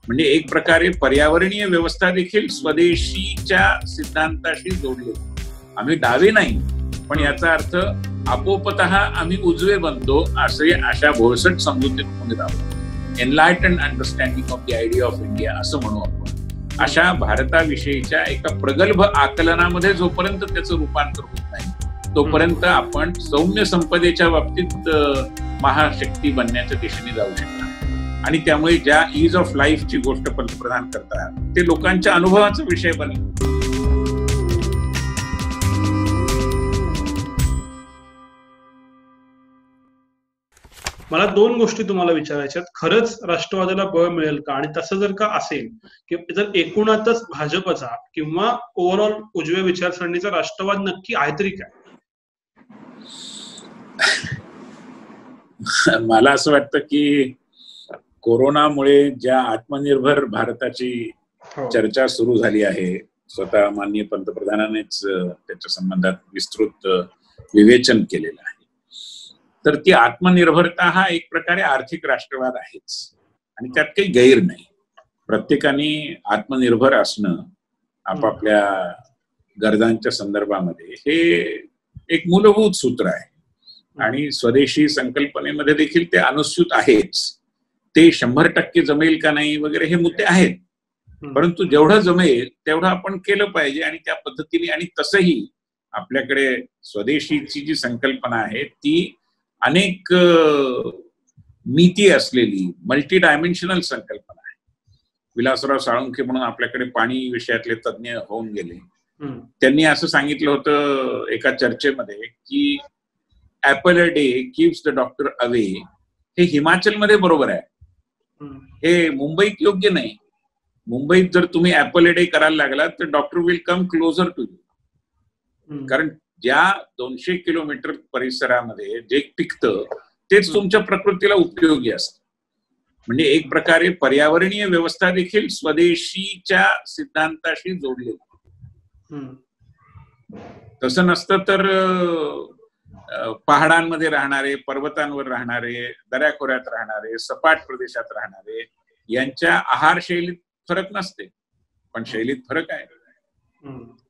म्हणजे एक प्रकारे पर्यावरणीय व्यवस्था देखील स्वदेशीच्या सिद्धांताशी जोडली. आम्ही डावे नाही, पण याचा अर्थ आपोपतः आम्ही उजवे बनतो असे अशा भोळसट समजुतीत म्हणत आहोत. Enlightened understanding of the idea of India असं म्हणू आपण. अशा भारताविषयीच्या एका प्रगल्भ आकलनामध्ये जोपर्यंत त्याचं रूपांतर होत नाही तोपर्यंत आपण सौम्य संपदेच्या बाबतीत महाशक्ती बनण्याच्या दिशेने जाऊ शकतो. आणि त्यामुळे ज्या ईज ऑफ लाईफची गोष्ट पंतप्रधान करतात ते लोकांच्या अनुभवाचा विषय बनले. मला दोन गोष्टी तुम्हाला विचारायच्यात. खरंच राष्ट्रवादाला बळ मिळेल का, आणि तसं जर का असेल की जर एकूणातच भाजपचा किंवा ओव्हरऑल उजव्या विचारसरणीचा राष्ट्रवाद नक्की आहे तरी काय? मला असं वाटतं की कोरोनामुळे ज्या आत्मनिर्भर भारताची चर्चा सुरू झाली आहे, स्वतः माननीय पंतप्रधानानेच त्याच्या संबंधात विस्तृत विवेचन केलेलं आहे, तर ती आत्मनिर्भरता हा एक प्रकारे आर्थिक राष्ट्रवाद आहेच आणि त्यात काही गैर नाही. प्रत्येकाने आत्मनिर्भर असणं आपापल्या गरजांच्या संदर्भामध्ये हे एक मूलभूत सूत्र आहे आणि स्वदेशी संकल्पनेमध्ये देखील ते अनुस्यूत आहेच. ते 100% जमेल का नाही वगैरे हे मुद्दे आहेत, परंतु जेवढं जमेल तेवढं आपण केलं पाहिजे आणि त्या पद्धतीने. आणि तसंही आपल्याकडे स्वदेशीची जी संकल्पना आहे ती अनेक मिती असलेली मल्टी डायमेन्शनल संकल्पना आहे. विलासराव साळुंखे म्हणून आपल्याकडे पाणी विषयातले तज्ज्ञ होऊन गेले, त्यांनी असं सांगितलं होतं एका चर्चेमध्ये की apple a day keeps the doctor away. हे हिमाचलमध्ये बरोबर आहे, हे मुंबईत योग्य नाही. मुंबईत जर तुम्ही ऍपल अ डे करायला लागलात तर doctor will come closer to you. कारण ज्या 200 किलोमीटर परिसरामध्ये जे पिकतं तेच तुमच्या प्रकृतीला उपयोगी असतं. म्हणजे एक प्रकारे पर्यावरणीय व्यवस्था देखील स्वदेशीच्या सिद्धांताशी जोडली. तसं नसतं तर पहाडांमध्ये राहणारे, पर्वतांवर राहणारे, दऱ्याखोऱ्यात राहणारे, सपाट प्रदेशात राहणारे यांच्या आहार शैलीत फरक नसते, पण शैलीत फरक आहे.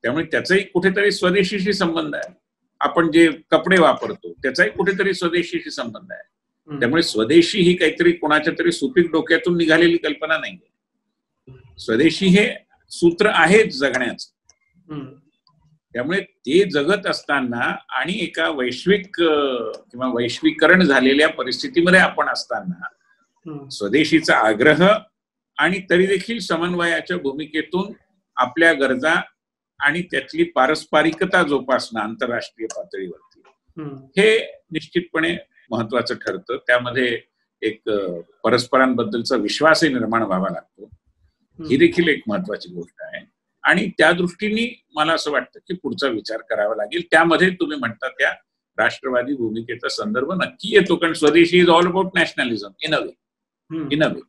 त्यामुळे त्याचाही कुठेतरी स्वदेशीशी संबंध आहे. आपण जे कपडे वापरतो त्याचाही कुठेतरी स्वदेशीशी संबंध आहे. त्यामुळे स्वदेशी ही काहीतरी कोणाच्या तरी सुपीक डोक्यातून निघालेली कल्पना नाही. स्वदेशी हे सूत्र आहेच जगण्याचं. त्यामुळे ते जगत असताना आणि एका वैश्विक किंवा वैश्वीकरण झालेल्या परिस्थितीमध्ये आपण असताना स्वदेशीचा आग्रह आणि तरी देखील समन्वयाच्या भूमिकेतून आपल्या गरजा आणि त्यातली पारस्परिकता जोपासणं आंतरराष्ट्रीय पातळीवरती हे निश्चितपणे महत्वाचं ठरतं. त्यामध्ये एक परस्परांबद्दलचा विश्वासही निर्माण व्हावा लागतो. ही देखील एक महत्वाची गोष्ट आहे आणि त्या दृष्टीने मला असं वाटतं की पुढचा विचार करावा लागेल. त्यामध्ये तुम्ही म्हणता त्या राष्ट्रवादी भूमिकेचा संदर्भ नक्की येतो, कारण स्वदेशी is all about nationalism in a way.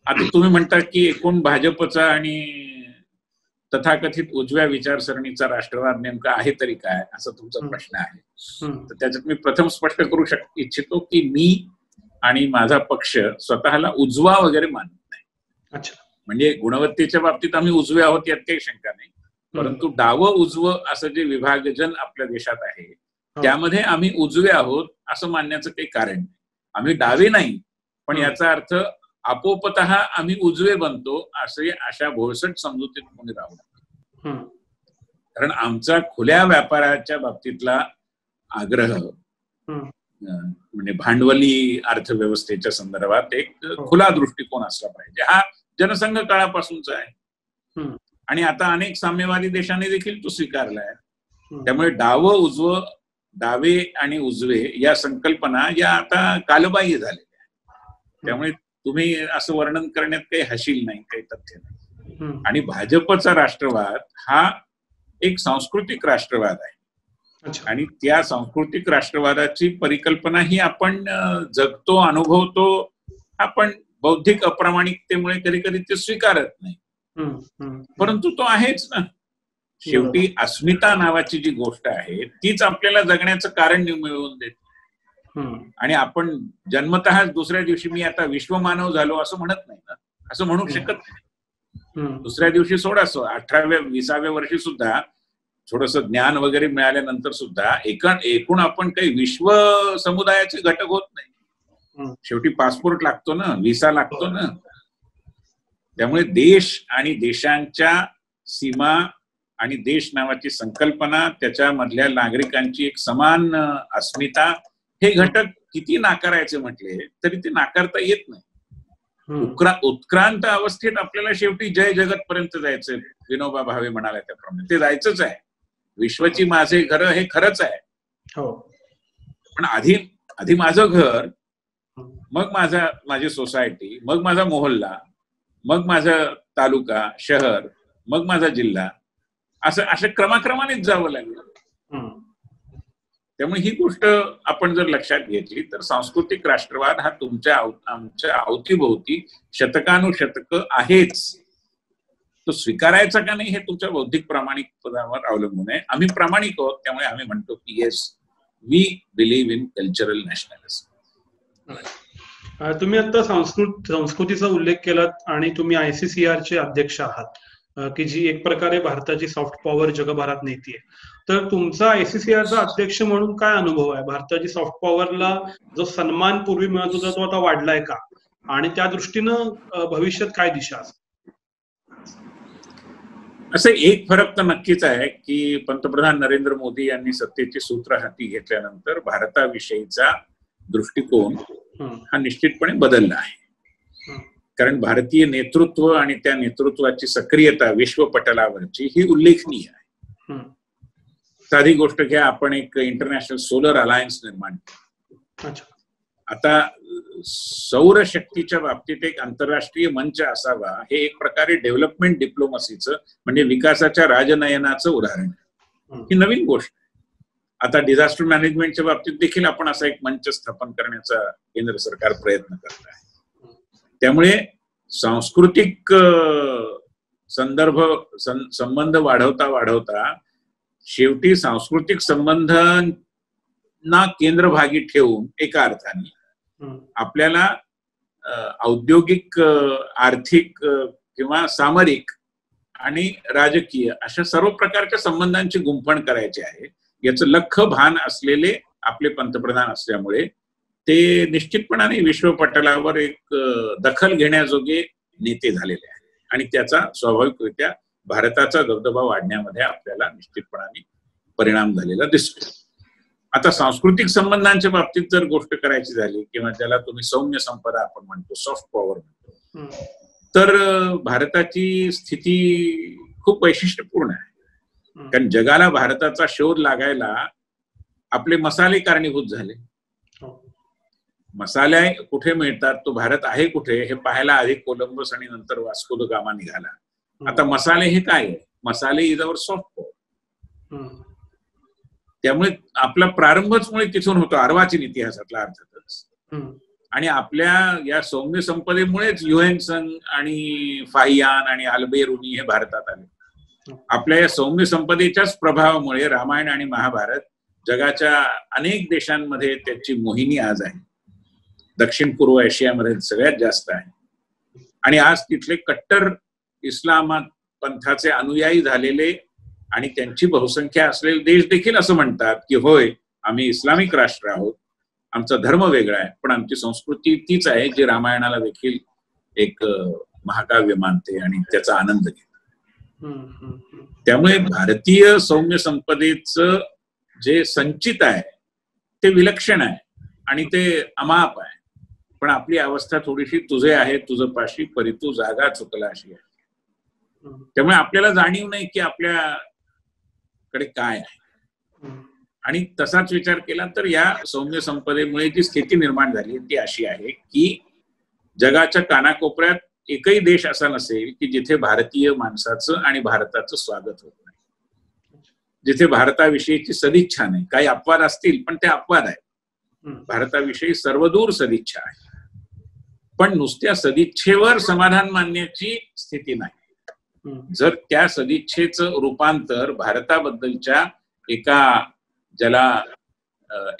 आता तुम्ही म्हणता की एकूण भाजपचा आणि तथाकथित उजव्या विचारसरणीचा राष्ट्रवाद नेमका आहे तरी काय, असा तुमचा प्रश्न आहे. तर त्याच्यात मी प्रथम स्पष्ट करू इच्छितो की मी आणि माझा पक्ष स्वतःला उजवा वगैरे मानत नाही. म्हणजे गुणवत्तेच्या बाबतीत आम्ही उजवे आहोत यात काही शंका नाही, परंतु डावं उजवं असं जे विभाजन आपल्या देशात आहे त्यामध्ये आम्ही उजवे आहोत असं मानण्याचं काही कारण नाही. आम्ही डावे नाही, पण याचा अर्थ आपोपतः आम्ही उजवे बनतो असे अशा भोळसट समजुतीत कोणी राहू नये. कारण आमचा खुल्या व्यापाराच्या बाबतीतला आग्रह म्हणजे भांडवली अर्थव्यवस्थेच्या संदर्भात एक खुला दृष्टिकोन असला पाहिजे. हा जनसंघ काळापासूनचा आहे आणि आता अनेक साम्यवादी देशांनी देखील तो स्वीकारला आहे. त्यामुळे डावं उजवं, डावे आणि उजवे या संकल्पना या आता कालबाह्य झालेल्या आहेत. त्यामुळे तुम्ही असं वर्णन करण्यात काही हशील नाही, काही तथ्य नाही. आणि भाजपचा राष्ट्रवाद हा एक सांस्कृतिक राष्ट्रवाद आहे आणि त्या सांस्कृतिक राष्ट्रवादाची परिकल्पना ही आपण जगतो, अनुभवतो. आपण बौद्धिक अप्रामाणिकतेमुळे कधी कधी ते स्वीकारत नाही, परंतु तो आहेच ना. शेवटी अस्मिता नावाची जी गोष्ट आहे तीच आपल्याला जगण्याचं कारण मिळवून देते. आणि आपण जन्मतःच दुसऱ्या दिवशी मी आता विश्वमानव झालो असं म्हणत नाही ना, असं म्हणू शकत नाही. दुसऱ्या दिवशी सोडा 18व्या 20व्या वर्षी सुद्धा थोडस ज्ञान वगैरे मिळाल्यानंतर सुद्धा एकूण आपण काही विश्व समुदायाचे घटक होत नाही. शेवटी पासपोर्ट लागतो ना, व्हिसा लागतो ना. त्यामुळे देश आणि देशांच्या सीमा आणि देश नावाची संकल्पना, त्याच्यामधल्या नागरिकांची एक समान अस्मिता, हे घटक किती नाकारायचे म्हटले तरी ते नाकारता येत नाही. उत्क्रांत अवस्थेत आपल्याला शेवटी जय जगत पर्यंत जायचंय. विनोबा भावे म्हणाले त्याप्रमाणे ते जायचंच आहे. विश्वची माझे घर हे खरंच आहे, पण आधी माझं घर, मग माझी सोसायटी, मग माझा मोहल्ला, मग माझा तालुका, शहर, मग माझा जिल्हा, असं क्रमाक्रमानेच जावं लागलं. त्यामुळे ही गोष्ट आपण जर लक्षात घेतली तर सांस्कृतिक राष्ट्रवाद हा आमच्या अवतीभोवती शतकानुशतक आहेच. तो स्वीकारायचा का नाही हे तुमच्या बौद्धिक प्रामाणिकपणावर अवलंबून आहे. आम्ही प्रामाणिक आहोत, त्यामुळे आम्ही म्हणतो की yes, we believe in cultural nationalism. तुम्ही आता संस्कृतीचा उल्लेख केलात आणि तुम्ही ICCR चे अध्यक्ष आहात, की जी एक प्रकारे भारताची सॉफ्ट पॉवर जगभरात नेतीये. तर तुमचा ICCR चा अध्यक्ष म्हणून काय अनुभव आहे? भारताची सॉफ्ट पॉवरला जो सन्मान पूर्वी मिळत होता तो आता वाढलाय का, आणि त्या दृष्टीनं भविष्यात काय दिशा असेल? असं एक फरक तर नक्कीच आहे की पंतप्रधान नरेंद्र मोदी यांनी सत्तेची सूत्र हाती घेतल्यानंतर भारताविषयीचा दृष्टिकोन हा निश्चितपणे बदलला आहे. कारण भारतीय नेतृत्व आणि त्या नेतृत्वाची सक्रियता विश्वपटलावरची ही उल्लेखनीय आहे. साधी गोष्ट घ्या, आपण एक इंटरनॅशनल सोलर अलायन्स निर्माण केलं. आता सौर शक्तीच्या बाबतीत एक आंतरराष्ट्रीय मंच असावा हे एक प्रकारे डेव्हलपमेंट डिप्लोमसीचं म्हणजे विकासाच्या राजनयनाचं उदाहरण आहे. ही नवीन गोष्ट आहे. आता डिझास्टर मॅनेजमेंटच्या बाबतीत देखील आपण असा एक मंच स्थापन करण्याचा केंद्र सरकार प्रयत्न करत आहे. त्यामुळे सांस्कृतिक संबंध वाढवता शेवटी सांस्कृतिक संबंधांना केंद्रभागी ठेवून एका अर्थाने आपल्याला औद्योगिक, आर्थिक किंवा सामरिक आणि राजकीय अशा सर्व प्रकारच्या संबंधांची गुंफण करायची आहे. याचं लख्ख भान असलेले आपले पंतप्रधान असल्यामुळे ते निश्चितपणाने विश्वपटलावर एक दखल घेण्याजोगे नेते झालेले आहेत आणि त्याचा स्वाभाविकरित्या भारताचा दबदबा वाढण्यामध्ये आपल्याला निश्चितपणाने परिणाम झालेला दिसतो. आता सांस्कृतिक संबंधांच्या बाबतीत जर गोष्ट करायची झाली किंवा ज्याला तुम्ही सौम्य संपदा आपण म्हणतो, सॉफ्ट पॉवर म्हणतो, तर भारताची स्थिती खूप वैशिष्ट्यपूर्ण आहे. कारण जगाला भारताचा शोध लागायला आपले मसाले कारणीभूत झाले. मसाले कुठे मिळतात, तो भारत आहे कुठे हे पाहायला आधी कोलंबस आणि नंतर वास्को द गामा निघाला. आता मसाले हे काय आहे? मसाले इज अवर सॉफ्ट पॉवर. त्यामुळे आपला प्रारंभच मुळे तिथून होतो, अर्वाचीन इतिहासातला अर्थातच. आणि आपल्या या सौम्य संपदेमुळेच युएन संघ आणि फाहियान आणि अल्बेरुनी हे भारतात आले. आपल्या या सौम्य संपदेच्याच प्रभावामुळे रामायण आणि महाभारत जगाच्या अनेक देशांमध्ये त्याची मोहिनी आज आहे. दक्षिण पूर्व आशियामध्ये सगळ्यात जास्त आहे. आणि आज तिथले कट्टर इस्लाम पंथाचे अनुयायी झालेले आणि त्यांची बहुसंख्या असलेले देश देखील असं म्हणतात की होय, आम्ही इस्लामिक राष्ट्र आहोत, आमचा धर्म वेगळा आहे, पण आमची संस्कृती तीच आहे जी रामायणाला देखील एक महाकाव्य मानते आणि त्याचा आनंद घेते. त्यामुळे भारतीय सौम्य संपदेचं जे संचित आहे ते विलक्षण आहे आणि ते अमाप आहे. पण आपली अवस्था थोडीशी तुझे आहे तुझं पाशी परी तू जागा चुकला अशी आहे. त्यामुळे आपल्याला जाणीव नाही की आपल्याकडे काय आहे. आणि तसाच विचार केला तर या सौम्य संपदेमुळे जी स्थिती निर्माण झाली ती अशी आहे की जगाच्या कानाकोपऱ्यात एकही देश असा नसेल की जिथे भारतीय माणसाचं आणि भारताचं स्वागत होत नाही, जिथे भारताविषयीची सदिच्छा नाही. काही अपवाद असतील पण ते अपवाद आहेत. भारताविषयी सर्वदूर सदिच्छा आहे, पण नुसत्या सदिच्छेवर समाधान मानण्याची स्थिती नाही. जर त्या सदिच्छेचं रूपांतर भारताबद्दलच्या एका ज्याला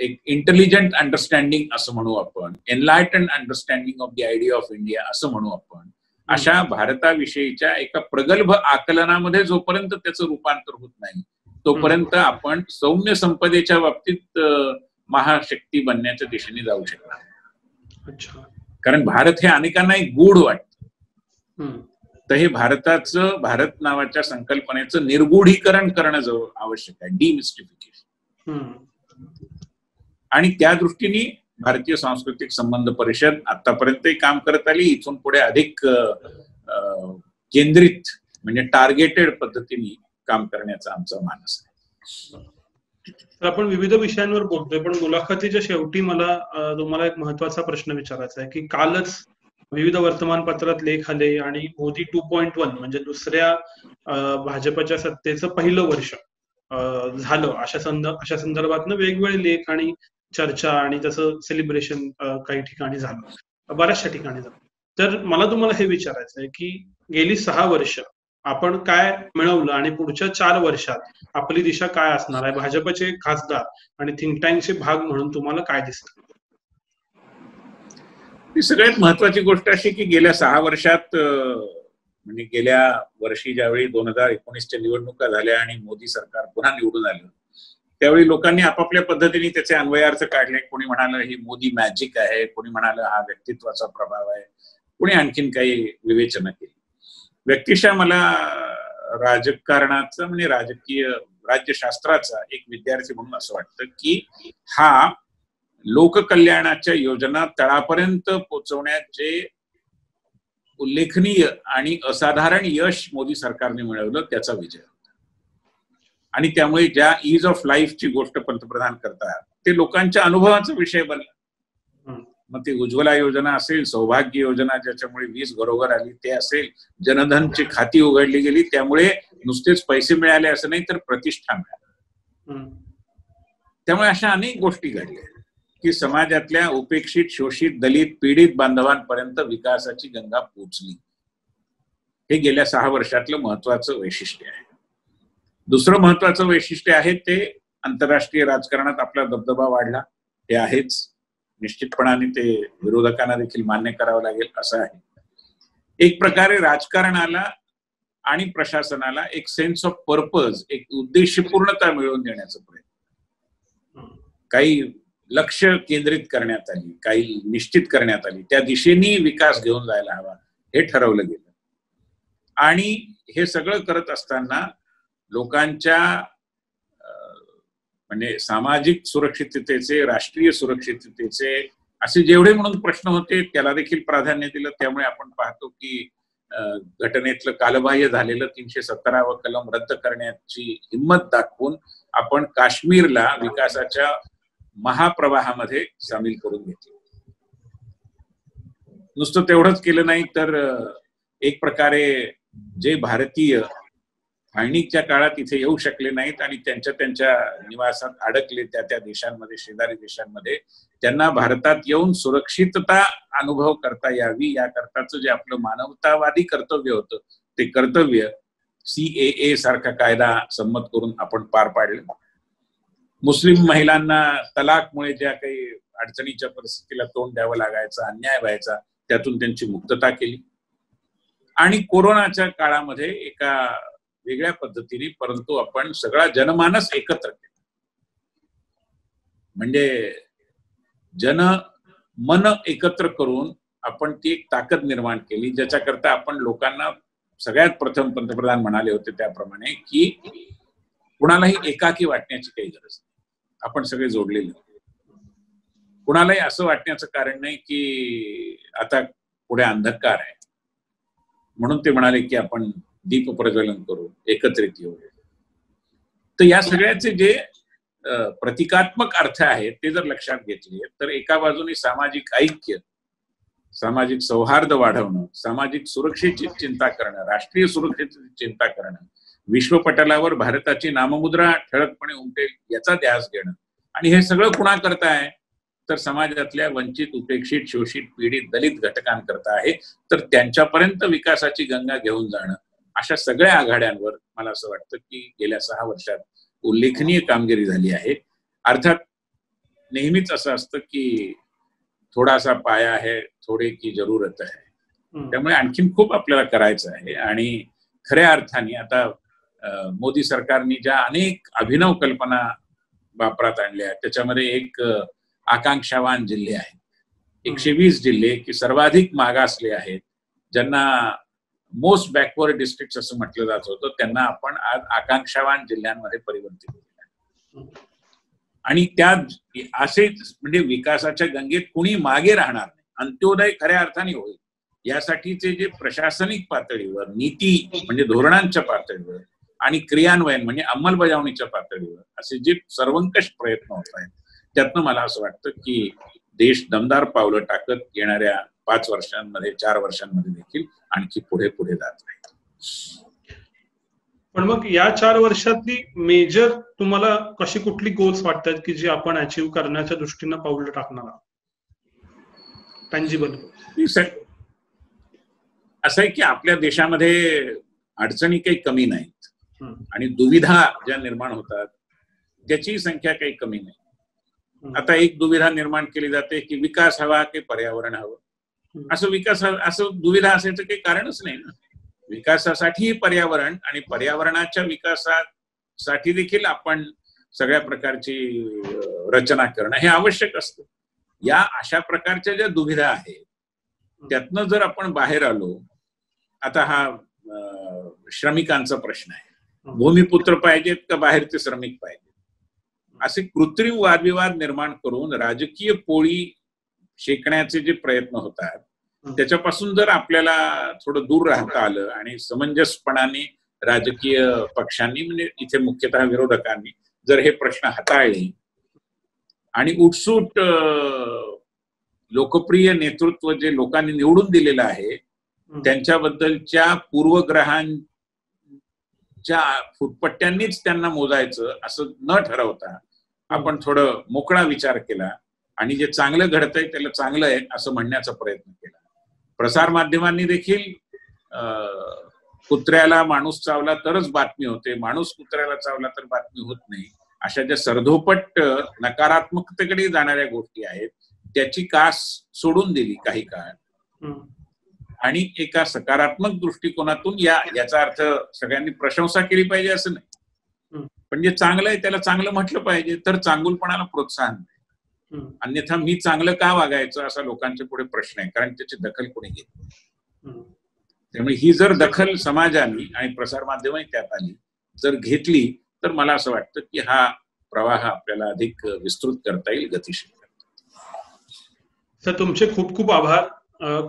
एक इंटेलिजंट अंडरस्टँडिंग असं म्हणू आपण, enlighten understanding of the idea of India असं म्हणू आपण, अशा भारताविषयीच्या एका प्रगल्भ आकलनामध्ये जोपर्यंत त्याचं रूपांतर होत नाही तोपर्यंत आपण सौम्य संपदेच्या बाबतीत महाशक्ती बनण्याच्या दिशेने जाऊ शकणार. कारण भारत हे अनेकांना एक गूढ वाटतं, तर हे भारत नावाच्या संकल्पनेचं निर्गुढीकरण करणं आवश्यक आहे, डिमिस्टिफिकेशन. आणि त्या दृष्टीने भारतीय सांस्कृतिक संबंध परिषद आतापर्यंतही काम करत आली, इथून पुढे अधिक केंद्रित म्हणजे टार्गेटेड पद्धतीने काम करण्याचा आमचा मानस आहे. तर आपण विविध विषयांवर बोलतोय, पण मुलाखतीच्या शेवटी मला तुम्हाला एक महत्वाचा प्रश्न विचारायचा आहे की कालच विविध वर्तमानपत्रात लेख आले आणि मोदी 2.1 म्हणजे दुसऱ्या भाजपच्या सत्तेचं पहिलं वर्ष झालं अशा संदर्भातनं वेगवेगळे लेख आणि चर्चा आणि तसं सेलिब्रेशन काही ठिकाणी झालं, बऱ्याचशा ठिकाणी झालं. तर मला तुम्हाला हे विचारायचं आहे की गेली 6 वर्ष आपण काय मिळवलं आणि पुढच्या 4 वर्षात आपली दिशा काय असणार आहे? भाजपचे खासदार आणि थिंक टँकचे भाग म्हणून तुम्हाला काय दिसतं? ही सगळ्यात महत्वाची गोष्ट अशी की गेल्या 6 वर्षात म्हणजे गेल्या वर्षी ज्यावेळी 2019च्या निवडणुका झाल्या आणि मोदी सरकार पुन्हा निवडून आलं, त्यावेळी लोकांनी आपापल्या पद्धतीने त्याचे अन्वयार्थ काढले. कोणी म्हणालं ही मोदी मॅजिक आहे, कोणी म्हणालं हा व्यक्तित्वाचा प्रभाव आहे, कोणी आणखीन काही विवेचना केली. व्यक्तिशः मला राजकारणाचं म्हणजे राजकीय राज्यशास्त्राचा एक विद्यार्थी म्हणून असं वाटतं की हा लोककल्याणाच्या योजना तळापर्यंत पोहोचवण्याचे उल्लेखनीय आणि असाधारण यश मोदी सरकारने मिळवलं, त्याचा विजय होता. आणि त्यामुळे ज्या ईज ऑफ लाईफची गोष्ट पंतप्रधान करतात ते लोकांच्या अनुभवाचा विषय बनला. मग ती उज्ज्वला योजना असेल, सौभाग्य योजना ज्याच्यामुळे 20 घरोघर आली ते असेल, जनधनची खाती उघडली गेली त्यामुळे नुसतेच पैसे मिळाले असं नाही तर प्रतिष्ठा मिळाली. त्यामुळे अशा अनेक गोष्टी घडल्या की समाजातल्या उपेक्षित, शोषित, दलित, पीडित बांधवांपर्यंत विकासाची गंगा पोचली. हे गेल्या 6 वर्षातलं महत्वाचं वैशिष्ट्य आहे. दुसरं महत्वाचं वैशिष्ट्य आहे ते आंतरराष्ट्रीय राजकारणात आपला दबदबा वाढला. हे आहेच, निश्चितपणाने ते विरोधकांना देखील मान्य करावं लागेल असं आहे. एक प्रकारे राजकारणाला आणि प्रशासनाला एक सेन्स ऑफ पर्पज, एक उद्देशपूर्णता मिळवून देण्याचा प्रयत्न, काही लक्ष केंद्रित करण्यात आली, काही निश्चित करण्यात आली, त्या दिशेने विकास घेऊन जायला हवा हे ठरवलं गेलं. आणि हे सगळं करत असताना लोकांच्या म्हणजे सामाजिक सुरक्षिततेचे, राष्ट्रीय सुरक्षिततेचे असे जेवढे म्हणून प्रश्न होते त्याला देखील प्राधान्य दिलं. त्यामुळे आपण पाहतो की घटनेतलं कालबाह्य झालेलं 317व कलम रद्द करण्याची हिंमत दाखवून आपण काश्मीरला विकासाच्या महाप्रवाहामध्ये सामील करून घेतलं. नुसतं तेवढंच केलं नाही तर एक प्रकारे जे भारतीय फाळणीच्या काळात इथे येऊ शकले नाहीत आणि त्यांच्या निवासात अडकले त्या देशांमध्ये, शेजारी देशांमध्ये, त्यांना भारतात येऊन सुरक्षितता अनुभव करता यावी याकरताचं जे आपलं मानवतावादी कर्तव्य होतं ते कर्तव्य CAA सारखा कायदा संमत करून आपण पार पाडलं. मुस्लिम महिलांना तलाकमुळे ज्या काही अडचणीच्या परिस्थितीला तोंड द्यावं लागायचं, अन्याय व्हायचा, त्यातून त्यांची मुक्तता केली. आणि कोरोनाच्या काळामध्ये एका वेगळ्या पद्धतीने परंतु आपण सगळा जनमानस एकत्र केला. म्हणजे मन एकत्र करून आपण ती एक ताकद निर्माण केली, ज्याच्याकरता आपण लोकांना सगळ्यात प्रथम पंतप्रधान म्हणाले होते त्याप्रमाणे की कुणालाही एकाकी वाटण्याची काही गरज नाही, आपण सगळे जोडलेले. कुणालाही असं वाटण्याचं कारण नाही की आता पुढे अंधकार आहे म्हणून ते म्हणाले की आपण दीप प्रज्वलन करू, एकत्रित येऊ. तर या सगळ्याचे जे प्रतिकात्मक अर्थ आहेत ते जर लक्षात घेतले तर एका बाजूने सामाजिक ऐक्य, सामाजिक सौहार्द वाढवणं, सामाजिक सुरक्षेची चिंता करणं, राष्ट्रीय सुरक्षेची चिंता करणं, विश्वपटलावर भारताची नाममुद्रा ठळकपणे उमटेल याचा ध्यास घेणं, आणि हे सगळं कुणा करता आहे तर समाजातल्या वंचित, उपेक्षित, शोषित, पीडित, दलित घटकांकरता आहे. तर त्यांच्यापर्यंत विकासाची गंगा घेऊन जाणं, अशा सगळ्या आघाड्यांवर मला असं वाटतं की गेल्या 6 वर्षात उल्लेखनीय कामगिरी झाली आहे. अर्थात नेहमीच असं असतं की थोडासा पाया है, थोडे की जरूरत आहे. त्यामुळे आणखीन खूप आपल्याला करायचं आहे. आणि खऱ्या अर्थाने आता मोदी सरकारने ज्या अनेक अभिनव कल्पना वापरात आणल्या, त्याच्यामध्ये एक आकांक्षावान जिल्हे आहेत. 120 जिल्हे की सर्वाधिक मागासले आहेत, ज्यांना मोस्ट बॅकवर्ड डिस्ट्रिक्ट असं म्हटलं जात होतं, त्यांना आपण आज आकांक्षावान जिल्ह्यांमध्ये परिवर्तित केलं. आणि त्या असेच म्हणजे विकासाच्या गंगेत कुणी मागे राहणार नाही, अंत्योदय खऱ्या अर्थाने होईल. यासाठीचे जे प्रशासनिक पातळीवर, नीती म्हणजे धोरणांच्या पातळीवर आणि क्रियान्वयन म्हणजे अंमलबजावणीच्या पातळीवर असे जे सर्वंकष प्रयत्न होत आहेत, त्यातनं मला असं वाटतं की देश दमदार पावलं टाकत येणाऱ्या 5 वर्षांमध्ये 4 वर्षांमध्ये देखील आणखी पुढे पुढे जात राहील. पण मग या 4 वर्षातली मेजर तुम्हाला कशी कुठली गोल्स वाटतात की जी आपण अचीव्ह करण्याच्या दृष्टीनं पावलं टाकणार आहोत? टँजिबल असं आहे की आपल्या देशामध्ये अडचणी काही कमी नाहीत आणि दुविधा ज्या निर्माण होतात त्याची संख्या काही कमी नाही. आता एक दुविधा निर्माण केली जाते की विकास हवा की पर्यावरण हवं. असं दुविधा असायचं काही कारणच नाही ना. विकासासाठी पर्यावरण आणि पर्यावरणाच्या विकासासाठी देखील आपण सगळ्या प्रकारची रचना करणं हे आवश्यक असतं. या अशा प्रकारच्या ज्या दुविधा आहेत त्यातनं जर आपण बाहेर आलो, आता हा श्रमिकांचा प्रश्न आहे, भूमिपुत्र पाहिजेत का बाहेरचे श्रमिक पाहिजेत, असे कृत्रिम वादविवाद निर्माण करून राजकीय पोळी शेकण्याचे जे प्रयत्न होतात त्याच्यापासून जर आपल्याला थोडं दूर राहता आलं आणि समंजसपणाने राजकीय पक्षांनी म्हणजे इथे मुख्यतः विरोधकांनी जर हे प्रश्न हाताळले आणि उठसूट लोकप्रिय नेतृत्व जे लोकांनी निवडून दिलेलं आहे त्यांच्याबद्दलच्या पूर्वग्रहांच्या फुटपट्ट्यांनीच त्यांना मोजायचं असं न ठरवता आपण थोडं मोकळा विचार केला आणि जे चांगलं घडतंय त्याला चांगलं आहे असं म्हणण्याचा प्रयत्न केला. प्रसार माध्यमांनी देखील कुत्र्याला माणूस चावला तरच बातमी होते, माणूस कुत्र्याला चावला तर बातमी होत नाही, अशा ज्या सर्धोपट नकारात्मकतेकडे जाणाऱ्या गोष्टी आहेत त्याची कास सोडून दिली काही काळ आणि एका सकारात्मक दृष्टिकोनातून याचा अर्थ सगळ्यांनी प्रशंसा केली पाहिजे असं नाही, पण जे चांगलं आहे त्याला चांगलं म्हटलं पाहिजे, तर चांगुलपणाला प्रोत्साहन नाही. अन्यथा मी चांगलं का वागायचं असा लोकांच्या पुढे प्रश्न आहे, कारण त्याची दखल कोणी घेत नाही. त्यामुळे ही जर दखल समाजाने आणि प्रसारमाध्यमही त्यात आली जर घेतली तर मला असं वाटतं की हा प्रवाह आपल्याला अधिक विस्तृत करता येईल, गतिशील करता येईल. सर तुमचे खूप खूप आभार.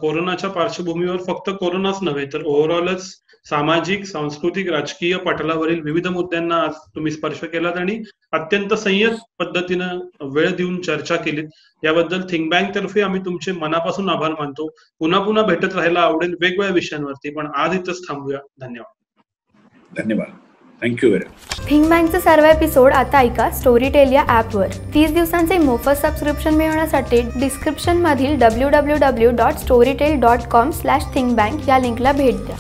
कोरोनाच्या पार्श्वभूमीवर फक्त कोरोनाच नव्हे तर ओव्हरऑलच सामाजिक, सांस्कृतिक, राजकीय पटलावरील विविध मुद्द्यांना आज तुम्ही स्पर्श केलात आणि अत्यंत संयत पद्धतीनं वेळ देऊन चर्चा केलीत. याबद्दल थिंक बँक तर्फे आम्ही तुमचे मनापासून आभार मानतो. पुन्हा पुन्हा भेटत राहायला आवडेल वेगवेगळ्या विषयांवरती, पण आज इथंच थांबूया. धन्यवाद. धन्यवाद. Thank you very much. थिंक बँकचे सर्व एपिसोड आता ऐका स्टोरीटेल या ॲपवर. 30 दिवसांचे मोफत सबस्क्रिप्शन मिळवण्यासाठी डिस्क्रिप्शनमधील www.storytel.com/thinkbank या लिंकला भेट द्या.